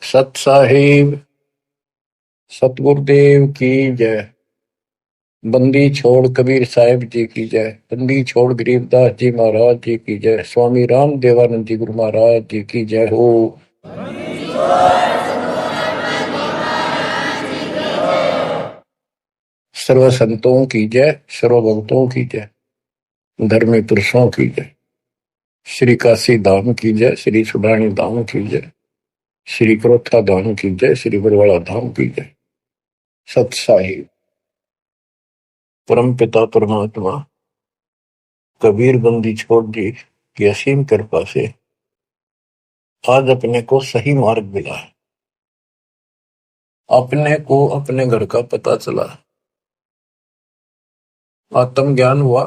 सत साहिब सतगुरुदेव की जय। बंदी छोड़ कबीर साहिब जी की जय। बंदी छोड़ गरीबदास जी महाराज जी की जय। स्वामी राम देवानंद जी गुरु महाराज जी की जय हो। सर्व संतों की जय, सर्व भक्तों की जय, धर्मी पुरुषों की जय। श्री काशी धाम की जय, श्री सुडानी धाम की जय, श्री क्रोथा धाम की जय, श्री बरवाड़ा धाम की जय। सत साहिब परम पिता परमात्मा कबीर बंदी छोड़ जी की असीम कृपा से आज अपने को सही मार्ग मिला है। अपने को अपने घर का पता चला, आत्म ज्ञान हुआ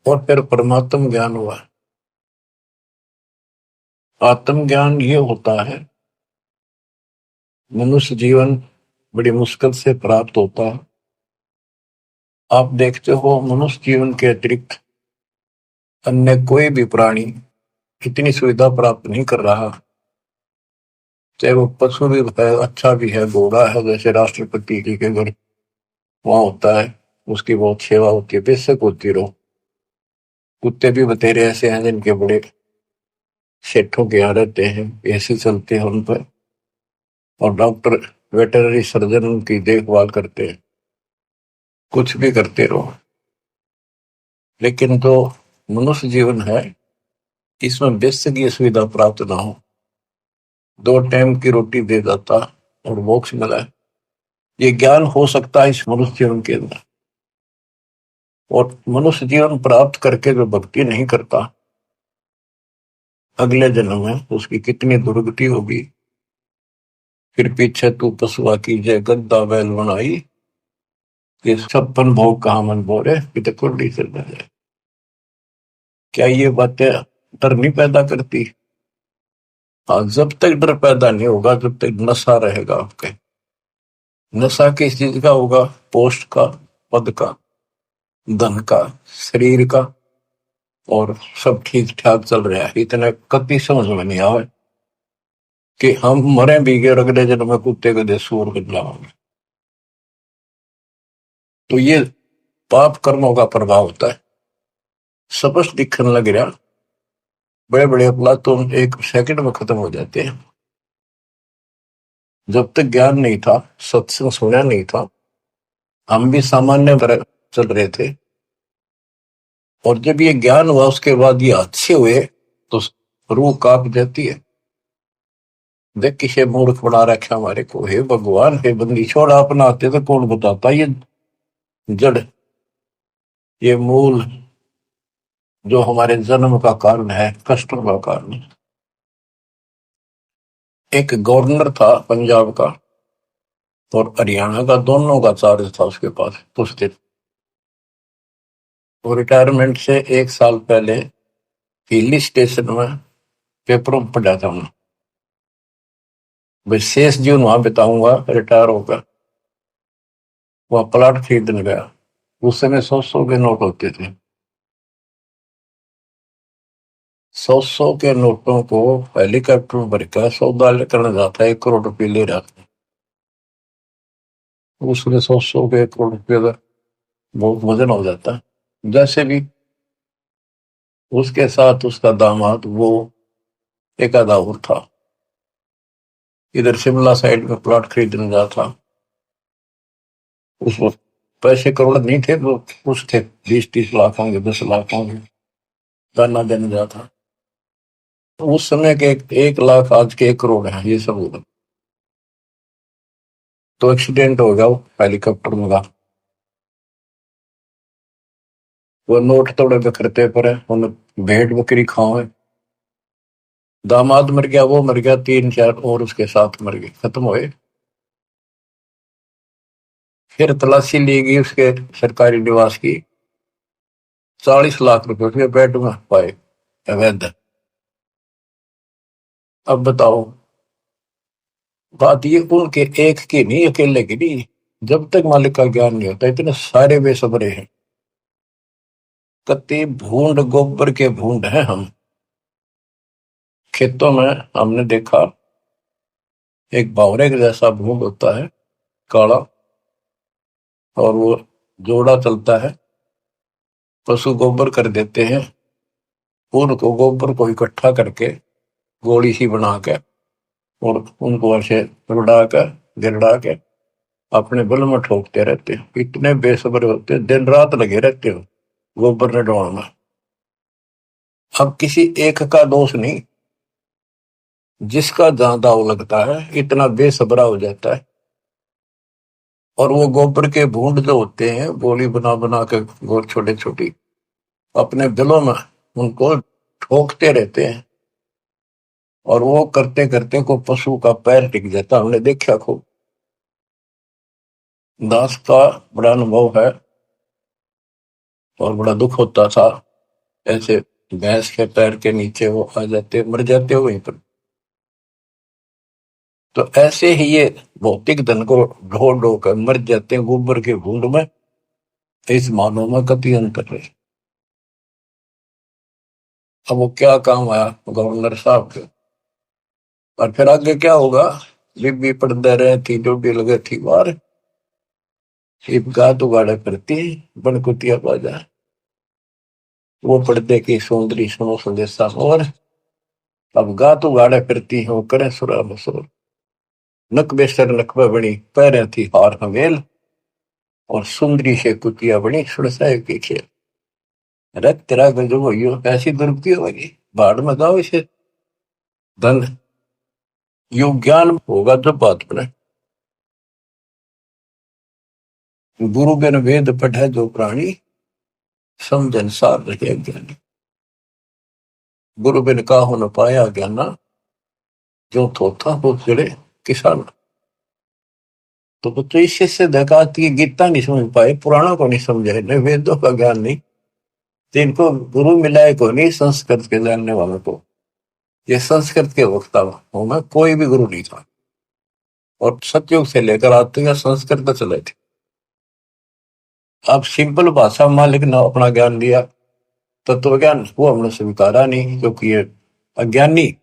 और फिर परमात्म ज्ञान हुआ। आत्म ज्ञान ये होता है, मनुष्य जीवन बड़ी मुश्किल से प्राप्त होता है। आप देखते हो मनुष्य जीवन के अतिरिक्त अन्य कोई भी प्राणी इतनी सुविधा प्राप्त नहीं कर रहा। चाहे वो पशु भी है, अच्छा भी है, घोड़ा है, जैसे राष्ट्रपति जी के घर वहां होता है, उसकी बहुत सेवा होती है, बेशक होती रहो। कुत्ते भी बतेरे ऐसे हैं जिनके बड़े सेठों के यहाँ रहते हैं, ऐसे चलते हैं उन पर, और डॉक्टर वेटरनरी सर्जन उनकी देखभाल करते हैं। कुछ भी करते रहो, लेकिन जो मनुष्य जीवन है इसमें बेशक ये सुविधा प्राप्त ना हो, 2 टाइम की रोटी दे देता और मोक्ष मिला है, ये ज्ञान हो सकता है इस मनुष्य जीवन के अंदर। और मनुष्य जीवन प्राप्त करके जो भक्ति नहीं करता, अगले जन्म में उसकी कितनी दुर्गति होगी। फिर पीछे तू पशुआ की जय गद्दा बैल बनाई, ये 56 भोग कहा मन बोरे, पिता कुंडी से जाए। क्या ये बातें डर नहीं पैदा करती? हाँ, जब तक डर पैदा नहीं होगा, जब तक नशा रहेगा आपके। नशा किस चीज का होगा? पोस्ट का, पद का, धन का, शरीर का, और सब ठीक ठाक चल रहा है, इतना कभी समझ में नहीं आवे कि हम मरे भी गए और अगले जन्म में कुत्ते गधे सूर बदला होंगे। तो ये पाप कर्मों का प्रभाव होता है, स्पष्ट दिखने लग रहा। बड़े बड़े अपराध तो 1 सेकंड में खत्म हो जाते हैं। जब तक ज्ञान नहीं था, सत्संग सुना नहीं था, हम भी सामान्य तरह चल रहे थे, और जब ये ज्ञान हुआ उसके बाद ये अच्छे हुए तो रूह कांप जाती है। देख किसे मूर्ख बना रखा हमारे को, हे भगवान, हे बंदी छोड़, अपना आते तो कौन बताता। ये जड़, ये मूल जो हमारे जन्म का कारण है, कष्टों का कारण। एक गवर्नर था पंजाब का और हरियाणा का, दोनों का चार्ज था उसके पास उस दिन। वो रिटायरमेंट से 1 साल पहले हिली स्टेशन में पेपरों में पढ़ा था उन्होंने, शेष जीवन वहां बिताऊंगा रिटायर होकर। वह प्लाट खरीदने गया। उस समय 100 के नोट होते थे। 100 के नोटों को हेलीकॉप्टर में भरकर सौदा करने जाता है, 1 करोड़ रुपये ले रहा था। उसमें 100 के 1 करोड़ रुपये का बहुत वजन हो जाता है। जैसे भी उसके साथ उसका दामाद, वो एक आधा और था, इधर शिमला साइड में प्लॉट खरीदने जाता। उस वक्त पैसे करोड़ नहीं थे, तो कुछ थे, 20-30 लाख होंगे, 10 लाख होंगे, दाना देने जाता। तो उस समय के 1 लाख आज के 1 करोड़ है, ये सब होगा। तो एक्सीडेंट हो गया वो हेलीकॉप्टर में। वो नोट तोड़े बिखरते पर उन्हें भेड़ बकरी खाओ। दामाद मर गया, वो मर गया, 3-4 और उसके साथ मर गए, खत्म हुए। फिर तलाशी ली गई उसके सरकारी निवास की, 40 लाख रुपए उसके बेड में पाए अवैध। अब बताओ, बात ये उनके एक की नहीं, अकेले की नहीं। जब तक मालिक का ज्ञान नहीं होता, इतने सारे बेसब्रे हैं। कति भूंड गोबर के भूंड हैं हम। खेतों में हमने देखा एक बावरे के जैसा भूंड होता है, काला, और वो जोड़ा चलता है। पशु गोबर कर देते हैं, उनको गोबर को इकट्ठा करके गोली सी बना के और उनको ऐसे रुड़ा कर गिरड़ा के अपने बल में ठोकते रहते हैं। इतने बेसब्र होते हैं, दिन रात लगे रहते हो गोबर ने ढोना। अब किसी एक का दोष नहीं, जिसका जहां दाव लगता है इतना बेसब्रा हो जाता है। और वो गोबर के भूंड जो होते हैं, गोली बना बना के गोल छोटे छोटी अपने दिलों में उनको ठोकते रहते हैं। और वो करते करते को पशु का पैर टिक जाता, हमने देखा खूब। दास का बड़ा अनुभव है और बड़ा दुख होता था। ऐसे भैंस के पैर के नीचे वो आ जाते, मर जाते वहीं पर। तो ऐसे ही ये भौतिक धन को ढो ढो कर मर जाते हैं गोबर के भूंड में। इस मानव में कति अंतर है। अब वो क्या काम आया गवर्नर साहब के, और फिर आगे क्या होगा। बीबी पड़दे रहे थी, डोडी लगे थी बार, इब गात उगाड़े फिरती बनकुतिया बाजा। वो पर्दे की सौंदरी सुनो संदेशा और अब गात उगाड़े फिरती हो करे सुरा बसोर। नक बेसर नकबा बनी पैरे थी हार हवेल, और सुंदरी से कुतिया बनी सुरसाए की खेल। अरे तेरा गजब हो, ऐसी दुर्गति होगी, बाढ़ में जाओ इसे धन। यो ज्ञान होगा जब बात बने। गुरु बिन वेद पढ़े जो प्राणी, समझन सार रहे ज्ञानी। गुरु बिन काहू न पाया ज्ञाना, जो थोथा वो जड़े किसान। तो बच्चों इससे से देखा कि गीता नहीं समझ पाए, पुराणों को नहीं समझे, न वेदों का ज्ञान नहीं, तो इनको गुरु मिलाए को नहीं संस्कृत के जानने वालों को। ये संस्कृत के वक्ता में कोई भी गुरु नहीं था, और सतयुग से लेकर आज तक संस्कृत चले थे। अब सिंपल भाषा मालिक ने अपना ज्ञान दिया, तत्व ज्ञान, वो हमने स्वीकारा नहीं क्योंकि ये अज्ञानी।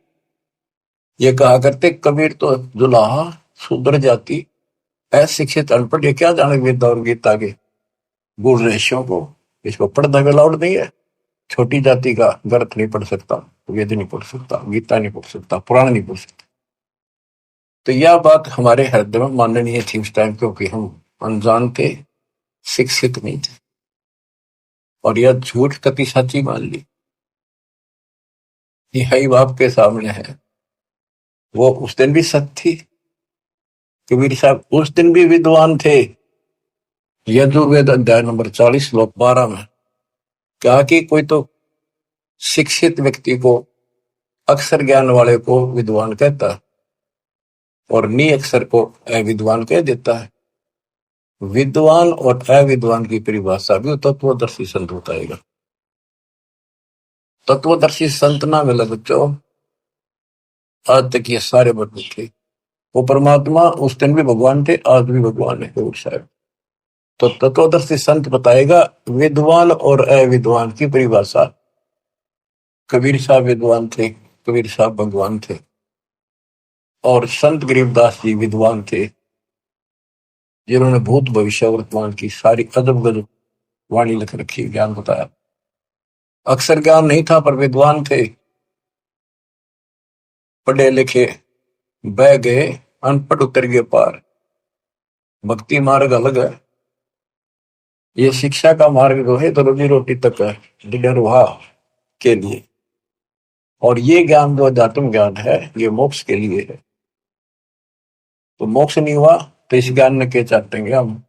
ये कहा करते कबीर तो जुलाहा शूद्र जाति, अशिक्षित अनपढ़, ये क्या जाने वेद और गीता के गुण रेशों को। इसको पढ़ना अलाउड नहीं है। छोटी जाति का ग्रंथ नहीं पढ़ सकता, वेद नहीं पढ़ सकता, गीता नहीं पढ़ सकता, पुराण नहीं पढ़ सकता। तो यह बात हमारे हृदय में माननीय थी उस टाइम, क्योंकि हम अनजान थे, शिक्षित नहीं थे, और यह झूठ कति सच्ची मान ली। यही बाप के सामने है। वो उस दिन भी सत्य थी। कबीर साहब उस दिन भी विद्वान थे। यजुर्वेद अध्याय नंबर 40 श्लोक 12 में कहा कि कोई तो शिक्षित व्यक्ति को, अक्षर ज्ञान वाले को विद्वान कहता है, और नी अक्षर को अविद्वान कह देता है। विद्वान और अविद्वान की परिभाषा भी तत्वदर्शी संत बताएगा। तत्वदर्शी संत ना मिले बच्चों, आज तक ये सारे बदले थे। वो परमात्मा उस दिन भी भगवान थे, आज भी भगवान है साहब। तो तत्वदर्शी संत बताएगा विद्वान और अविद्वान की परिभाषा। कबीर साहब विद्वान थे, कबीर साहब भगवान थे, और संत गरीबदास जी विद्वान थे, जिन्होंने भूत भविष्य वर्तमान की सारी अजब गजब वाणी लिख रखी, ज्ञान बताया। अक्षर ज्ञान नहीं था पर विद्वान थे, पढ़े लिखे बह गए, अनपढ़ उतर गए पार। भक्ति मार्ग अलग है, ये शिक्षा का मार्ग जो है तो रोजी रोटी तक है, निर्वाह के लिए। और ये ज्ञान जो अध्यात्म ज्ञान है, ये मोक्ष के लिए है। तो मोक्ष नहीं हुआ तो इस ज्ञान ने क्या चाहते हैं हम।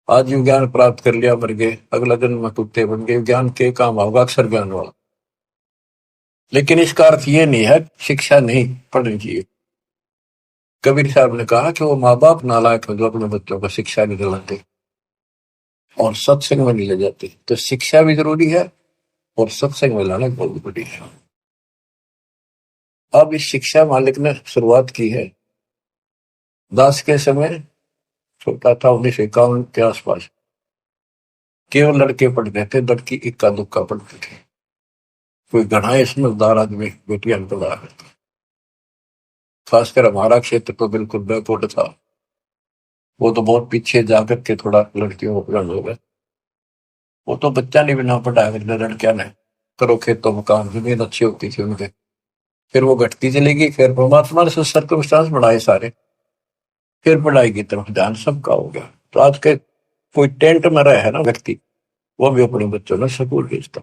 आज यू ज्ञान प्राप्त कर लिया, मर गए, अगला जन्म में कुत्ते बन गए, ज्ञान के काम होगा अक्षर ज्ञान वाला। लेकिन इसका अर्थ ये नहीं है शिक्षा नहीं पढ़नी चाहिए। कबीर साहब ने कहा कि वो माँ बाप नालायक हैं जो अपने बच्चों को शिक्षा नहीं दिलाते और सत्संग में नहीं ले जाते। तो शिक्षा भी जरूरी है और सत्संग में लाना बहुत जरूरी है। अब इस शिक्षा मालिक ने शुरुआत की है। दास के समय छोटा था, 1951 के आसपास, केवल लड़के पढ़ते थे, लड़की इक्का दुक्का पढ़ते थे। कोई घना समझदार आदमी बेटियां पढ़ा खासकर हमारा क्षेत्र तो बिल्कुल बैकवर्ड था। वो तो बहुत पीछे जाकर के थोड़ा लड़कियों को पढ़ाने हो गए। वो तो बच्चा नहीं बिना पढ़ाया लड़कियां ने, करो खेतों में काम, जमीन अच्छी होती थी उनके। फिर वो घटती चली गई, फिर परमात्मा ने सर्कमस्टांस बढ़ाए सारे, फिर पढ़ाई की तरफ ध्यान सबका हो गया। तो आज के कोई टेंट में रहे है ना व्यक्ति, वो भी अपने बच्चों ने स्कूल भेजता।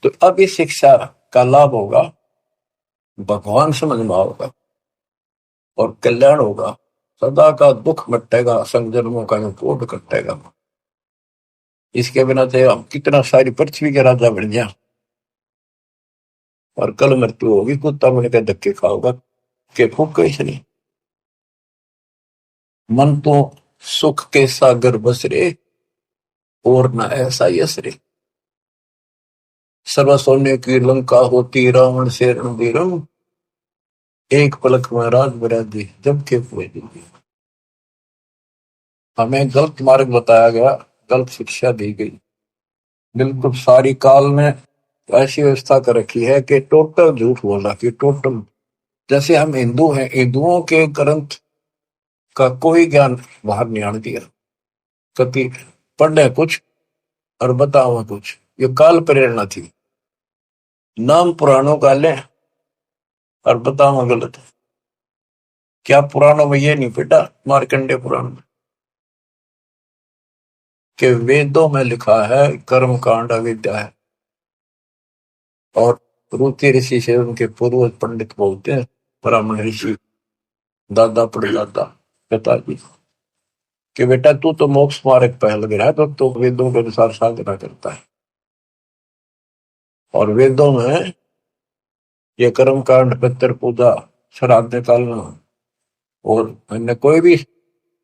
तो अब इस शिक्षा का लाभ होगा, भगवान समझ में होगा और कल्याण होगा। सदा का दुख मिटेगा, संजन्मों का कोट कटेगा। इसके बिना तो हम कितना सारी पृथ्वी के राजा बन गया, और कल मृत्यु होगी, कुत्ता बन के धक्के खाओगा के फूक कैसे नहीं। मन तो सुख के सागर बसरे, और न ऐसा यसरे। सर्व सोने की लंका होती, रावण से रणधीरम, एक पलक में राज बरादी जब के हुए। हमें गलत मार्ग बताया गया, गलत शिक्षा दी गई। बिल्कुल सारी काल में ऐसी व्यवस्था कर रखी है कि टोटल झूठ बोला कि टोटल। जैसे हम हिंदू हैं, हिंदुओं के ग्रंथ का कोई ज्ञान बाहर नहीं आने दिया। कति पढ़े कुछ और बताओ कुछ, ये काल प्रेरणा थी। नाम पुराणों का लें और बताओ गलत। क्या पुराणों में ये नहीं बेटा, मार्कंडे पुराण में, कि वेदों में लिखा है कर्म कांड अविद्या है, और रुचि ऋषि से उनके पूर्वज पंडित बोलते हैं, ब्राह्मण ऋषि, दादा परदादा पिताजी, कि बेटा तू तो मोक्ष मार्ग पहल गया है, तो वेदों के अनुसार साधना करता है। और वेदों में ये कर्म कांड, पितर पूजा, श्राद्ध निकालना, और अन्य कोई भी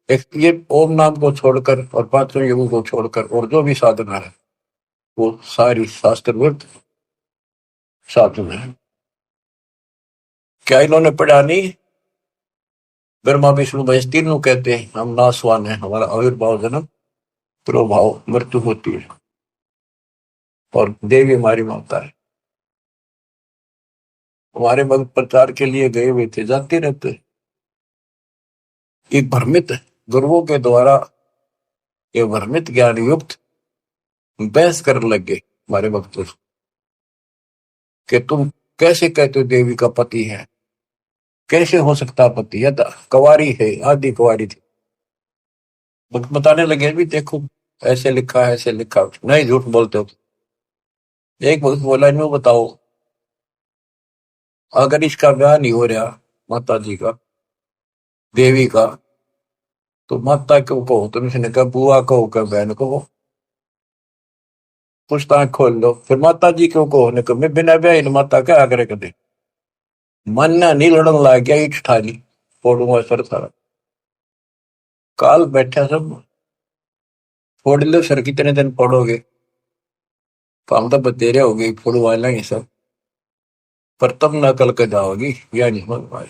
एक ये ओम नाम को छोड़कर और पांचों युगों को छोड़कर और जो भी साधना है, वो सारी शास्त्र विरुद्ध साधना है। क्या इन्होंने पढ़ा नहीं? ब्रह्मा विष्णु महेश तीनों कहते हैं हम नासवान है, हमारा आविर्भाव जन्म प्रभाव मृत्यु होती है, और देवी हमारी माता है। हमारे मत प्रचार के लिए गए हुए थे, जाते रहते। एक भ्रमित गुरुओं के द्वारा ये भ्रमित ज्ञान युक्त बहस करने लग गए हमारे भक्तों से, कि तुम कैसे कहते हो देवी का पति है, कैसे हो सकता पति है, कवारी है, आदि कवारी थी। भक्त बताने लगे भी देखो ऐसे लिखा है, ऐसे लिखा, नहीं झूठ बोलते हो। एक भक्त बोला यूं बताओ, अगर इसका ब्याह नहीं हो रहा माता जी का, देवी का, तो माता क्यों कहो तुम? इसने कहा बुआ कहो, क्या बहन कहो, पुछताछ खोल लो। फिर माता जी क्यों कहो ने कहा मैं बिना ब्याह माता क्या करे कदे। मन नहीं लड़न लग गया, ईट ठाली फोड़ूंगा सर सारा। काल बैठा सब, फोड़ लो सर, कितने दिन फोड़ोगे, काम तो बतेरे हो गई, फोड़वा लेंगे सब, पर तब न कल के जाओगी, या नहीं हो पाए।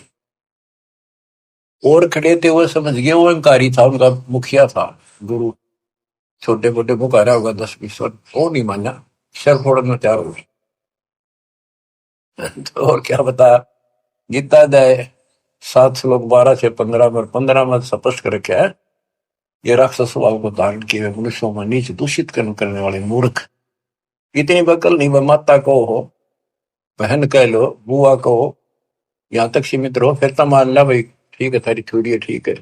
और खड़े थे वो समझ गए, वो अहंकारी था, उनका मुखिया था गुरु, छोटे मोटे पुकारा होगा 10-20 वर्ष, वो नहीं माना, सर फोड़ने तैयार हो गए। तो और क्या बता, गीता अध्याय 7 श्लोक 12 से 15 में, 15 में स्पष्ट कर रखा है, ये राक्षस स्वभाव को धारण किए मनुष्यों में नीच दूषित कर्म करने वाले मूर्ख, इतनी बकल नहीं, वह माता को हो, बहन कह लो, बुआ को हो, यहां तक सीमित रहो, फिर तो मान ला भाई ठीक है, थारी थोड़ी है, ठीक है,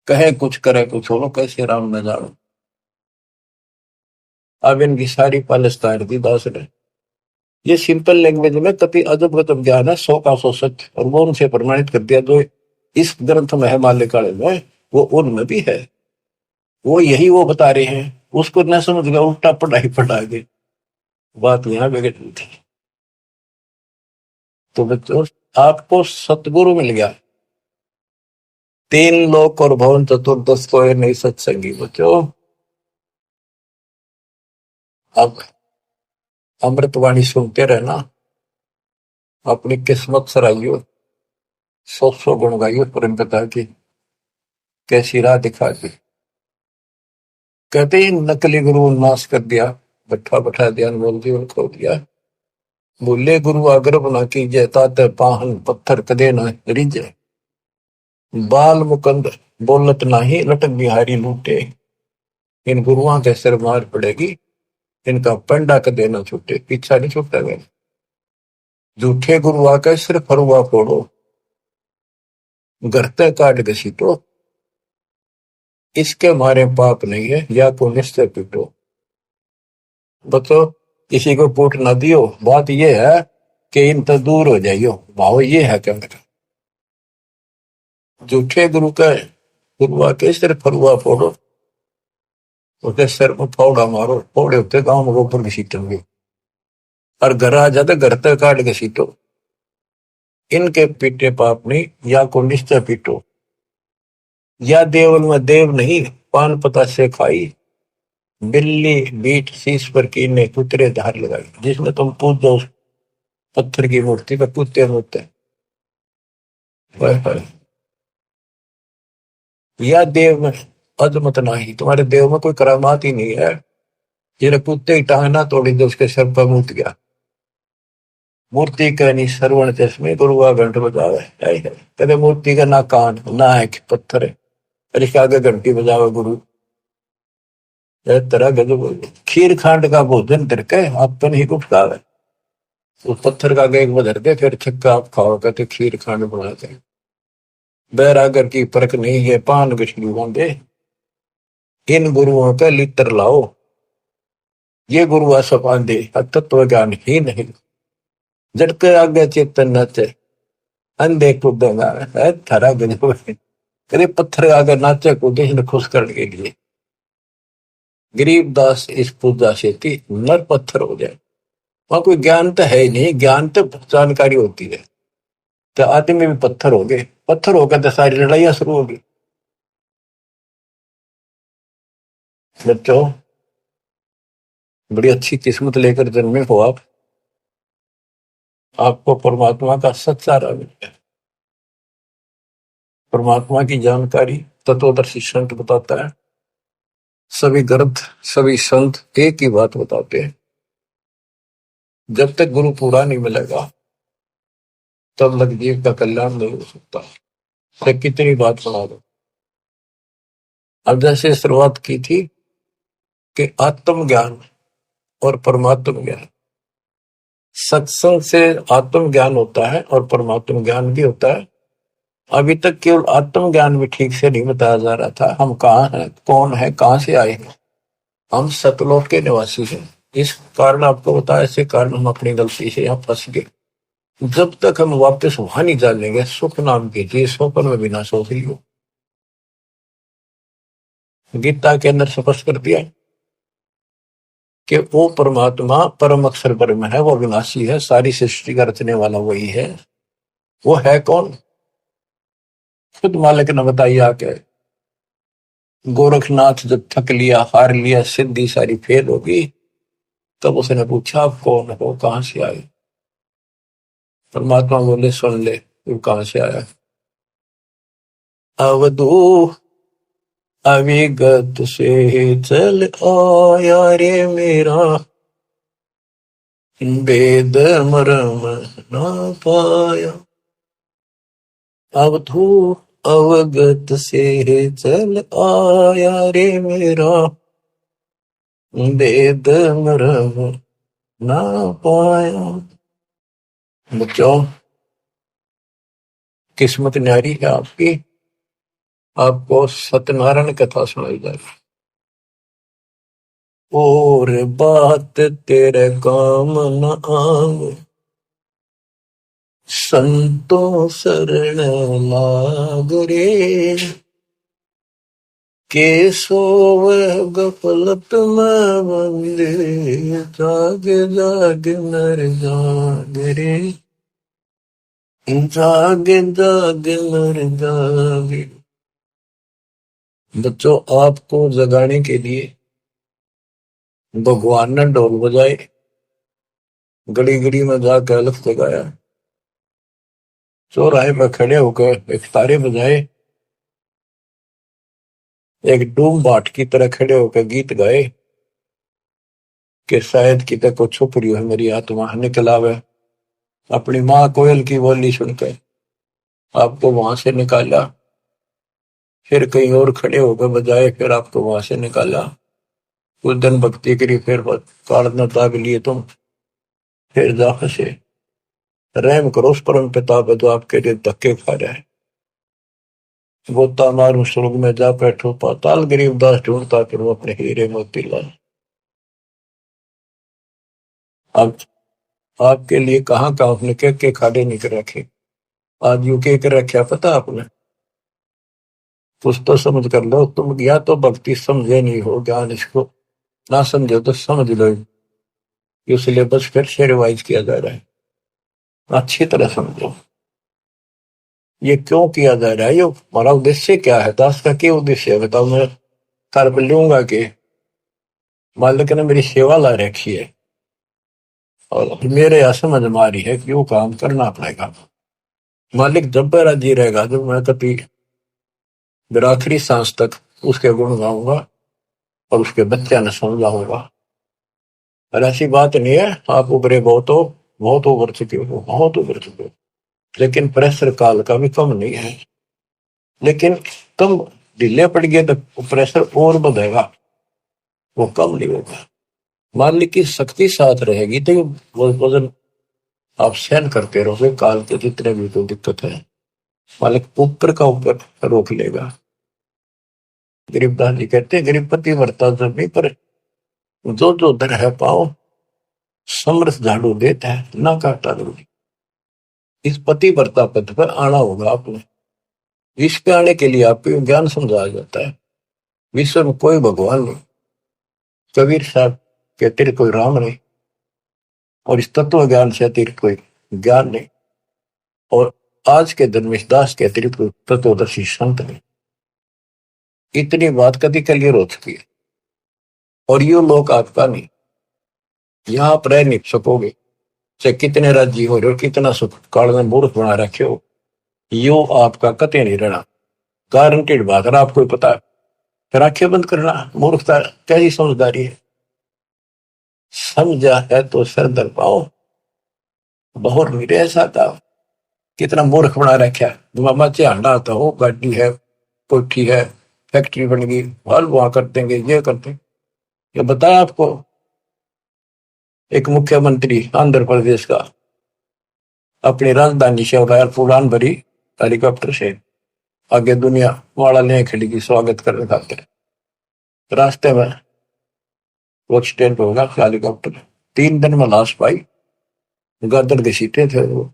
कहे कुछ करे कुछ हो, कैसे राम न जानो। अब इनकी सारी पालस्तान दी दास ने, ये सिंपल लैंग्वेज में कति अजब गजब ज्ञान है, 100 का 100 सच, और वो उनसे प्रमाणित कर दिया। जो इस ग्रंथ में है माल्य काले में, वो उनमें भी है, वो यही वो बता रहे हैं, उसको न समझ गया, उल्टा पढ़ाई पढ़ा के बात यहाँ बिगड़ थी। तो बच्चों आपको सतगुरु मिल गया, 3 लोक और भवन चतुर्दश को नहीं सत्संगी बच्चों। अब अमृतवाणी सुनते रहना, अपनी किस्मत सराइयो, 100 गुण गाइयो परम पिता की, कैसी राह दिखा दी। कहते ही नकली गुरु नाश कर दिया, बैठा बैठा ध्यान बोल जीवन खो दिया। बोले गुरु आग्रह बना कीजिए ताते पाहन पत्थर कदे न रिजे। बाल मुकंद बोलत नाही लटक बिहारी लूटे। इन गुरुओं के सिर मार पड़ेगी, इनका पंडा कदे न छूटे। पीछा नहीं छूटा गया। झूठे गुरु आके सिर फरुआ फोड़ो, घर ते काट घसीटो। इसके मारे पाप नहीं है या को निश्चय पीटो। बतो किसी को पूट ना दियो। बात यह है कि इन तो दूर हो जाइयो। भाव ये है क्या मेरा। झूठे गुरु का गुरु आके सिर फरुआ फोड़ो, उसके सिर में फावड़ा मारो। फावड़े होते गांव में ऊपर घसीटेंगे और घर आ जाते घर तक काट घसीटो। इनके पीटे पाप नहीं या को निश्चय पीटो। या देवल में देव नहीं पान पता से खाई। बिल्ली बीट शीश पर कीने कुतरे धार लगाई। जिसमें तुम पूजो पत्थर की मूर्ति पर कुत्ते होते हैं। या देव में अजमत नहीं, तुम्हारे देव में कोई करामात ही नहीं है। जिन्हें कुत्ते की टांग ना तोड़ी तो उसके सर पर मूत गया। मूर्ति का नहीं श्रवण चश्मे गुरुआ घंट बजावे। कदे मूर्ति का ना कान ना है पत्थर है, इसके आगे घंटी बजावे गुरु। तरह गजब। खीर खांड का भोजन तिरके अपन ही कुछ खावे। उस पत्थर का आगे एक बधर दे फिर छक्का आप खाओ, कहते खीर खांड बनाते। बैरागर की परख नहीं है पान गछली बांधे। इन गुरुओं का लित्र लाओ, ये गुरु सपांदे तत्व ज्ञान ही नहीं। जड़के आगे चेतन नाचे अंधे कूदेगा। थारा गजब। कभी पत्थर आगे नाचे कूदे खुश करने के लिए। गरीबदास इस पूजा से थी नर पत्थर हो जाए। वहां कोई ज्ञान तो है ही नहीं, ज्ञान तो जानकारी होती है। तो आदमी भी पत्थर हो गए, पत्थर होकर तो सारी लड़ाइयां शुरू होगी। बच्चों बड़ी अच्छी किस्मत लेकर जन्मे हो आप। आपको परमात्मा का सच्चा रंग है। परमात्मा की जानकारी तत्वदर्शी संत बताता है। सभी ग्रंथ सभी संत एक ही बात बताते हैं, जब तक गुरु पूरा नहीं मिलेगा तब लग जीव का कल्याण नहीं हो सकता। तो कितनी बात सुना दो। अब जैसे शुरुआत की थी कि आत्म ज्ञान और परमात्म ज्ञान। सत्संग से आत्म ज्ञान होता है और परमात्म ज्ञान भी होता है। अभी तक केवल आत्म ज्ञान भी ठीक से नहीं बताया जा रहा था। हम कहाँ हैं, कौन है, कहाँ से आए हैं। हम सतलोक के निवासी हैं। इस कारण आपको बताया, इसी कारण हम अपनी गलती से यहाँ फंस गए। जब तक हम वापस वहां नहीं जानेंगे सुख नाम की चीज स्वप्न में बिना सो ही हो। गीता के अंदर स्पष्ट कर दिया कि वो परमात्मा परम अक्षर ब्रह्म है, वो विनाशी है, सारी सृष्टि का रचने वाला वही है। वो है कौन, खुद मालिक ने बताइए आके। गोरखनाथ जब थक लिया, हार लिया, सिद्धि सारी फेल होगी, तब उसने पूछा आप कौन हो, कहां से आए। परमात्मा बोले सुन ले तू कहां से आया। अवधू अविगत से चल आया रे मेरा, वेद मरम ना पाया। अवधू अवगत से चल आया रे मेरा, वेद मरम ना पाया। बच्चों किस्मत न्यारी है आपकी। आपको सत्यनारायण कथा सुनाई जा रही। और बात तेरे काम न आवे, संतों शरण लाग रे। के सोवे गफलत में बंदे, जाग जाग नर जाग रे। जाग जाग नर जाग। बच्चों आपको जगाने के लिए भगवान ने ढोल बजाए, गड़ी गड़ी में जाकर अलख जगाया। चौराहे पर खड़े होकर एक तारे बजाए, एक डूम बाट की तरह खड़े होकर गीत गाए। कि शायद कितने को छुप रही है मेरी आत्मा, निकल आवे। अपनी माँ कोयल की बोली सुनकर आपको वहां से निकाला, फिर कहीं और खड़े होकर बजाए, फिर आपको वहां से निकाला। कुछ दिन भक्ति करी, फिर काढ़ना ताब लिए तुम, फिर जा फंसे। रहम करो उस परम पिता पे जो आपके लिए धक्के खा रहा है। गोता मारू स्वर्ग में जा बैठो पाताल, गरीब दास ढूंढता फिर अपने हीरे मोतीलाल। अब आपके लिए कहाँ का आपने के खाड़े नहीं कर रखे। आज यू के कर रखे पता आपने, कुछ तो समझ कर लो तुम। या तो भक्ति समझे नहीं हो, ज्ञान इसको ना समझो तो समझ लो। ये सिलेबस फिर से रिवाइज किया जा रहा है, अच्छी तरह समझो ये क्यों किया जा रहा है, ये हमारा उद्देश्य क्या है, दास का क्या उद्देश्य है बताओ। मैं कर लूंगा कि मालिक ने मेरी सेवा ला रखी है और मेरे यहाँ समझ में आ रही है कि वो काम करना पड़ेगा। मालिक जब राजी रहेगा, जब मैं कभी मेरा आखिरी सांस तक उसके गुण गाऊंगा और उसके बच्चे ने समझाऊंगा। और ऐसी बात नहीं है आप उभरे बहुत उभर चुके हो, बहुत उभर चुके हो, लेकिन प्रेशर काल का भी कम नहीं है। लेकिन तुम ढीले पड़ गए तो प्रेशर और बढ़ेगा, वो कम नहीं होगा। मालिक की शक्ति साथ रहेगी तो वो वजन आप सहन करते रहोगे। काल के जितने भी कोई दिक्कत है मालिक ऊपर का ऊपर रोक लेगा। गरीबदास जी कहते हैं गरीबपति वर्ता जमी पर जो जो दर है पाओ, समरस झाड़ू देता है ना काटा जरूरी। इस पति वर्ता पद पर आना होगा आपने। विश्व पे आने के लिए आपको ज्ञान समझाया जाता है। विश्व में कोई भगवान नहीं, कबीर साहब के अतिरिक्त कोई राम नहीं, और इस तत्व ज्ञान से अतिरिक्त कोई ज्ञान नहीं, और आज के धर्मेश के अतिरिक्त कोई तत्वदर्शी संत नहीं। इतनी बात कभी क्लियर हो चुकी है। और ये लोग आपका नहीं, यहां आप रह नहीं सकोगे चाहे कितने राज्य हो रहे हो, कितना सुख काल में मूर्ख बना रखे हो, यो आपका कते नहीं रहना। गारंटेड बात है, आपको पता है। फिर आंखें बंद करना मूर्खता, कैसी समझदारी है। समझा है तो सर दर पाओ, बहुत नहीं रह सकता। कितना मूर्ख बना रखा है। मामा चाहना आता हो, गाड़ी है, कोठी है, फैक्ट्री बन गई, हल वहां कर देंगे, ये कर देंगे। ये बताया आपको एक मुख्यमंत्री आंध्र प्रदेश का अपनी राजधानी से उड़ान भरी हेलीकॉप्टर से, आगे दुनिया वाला ले खड़ी की स्वागत करने खातिर। रास्ते में वो एक्सीडेंट होगा हेलीकॉप्टर, 3 दिन में लाश पाई, गर्दन के सीटे थे वो।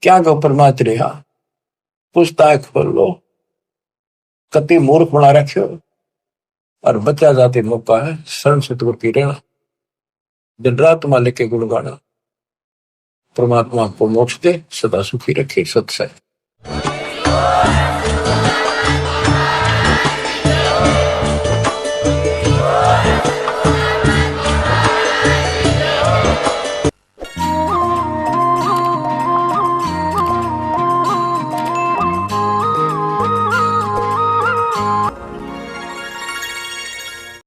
क्या गो परमाच रहा, पूछताछ खोल लो, कति मूर्ख बना रखे हो। और बच्चा जाते मौका है शर्म से दूर की रहना, दिन रात मालिक के गुण गाना। परमात्मा को मोक्ष दे, सदा सुखी रखे, सत्संग।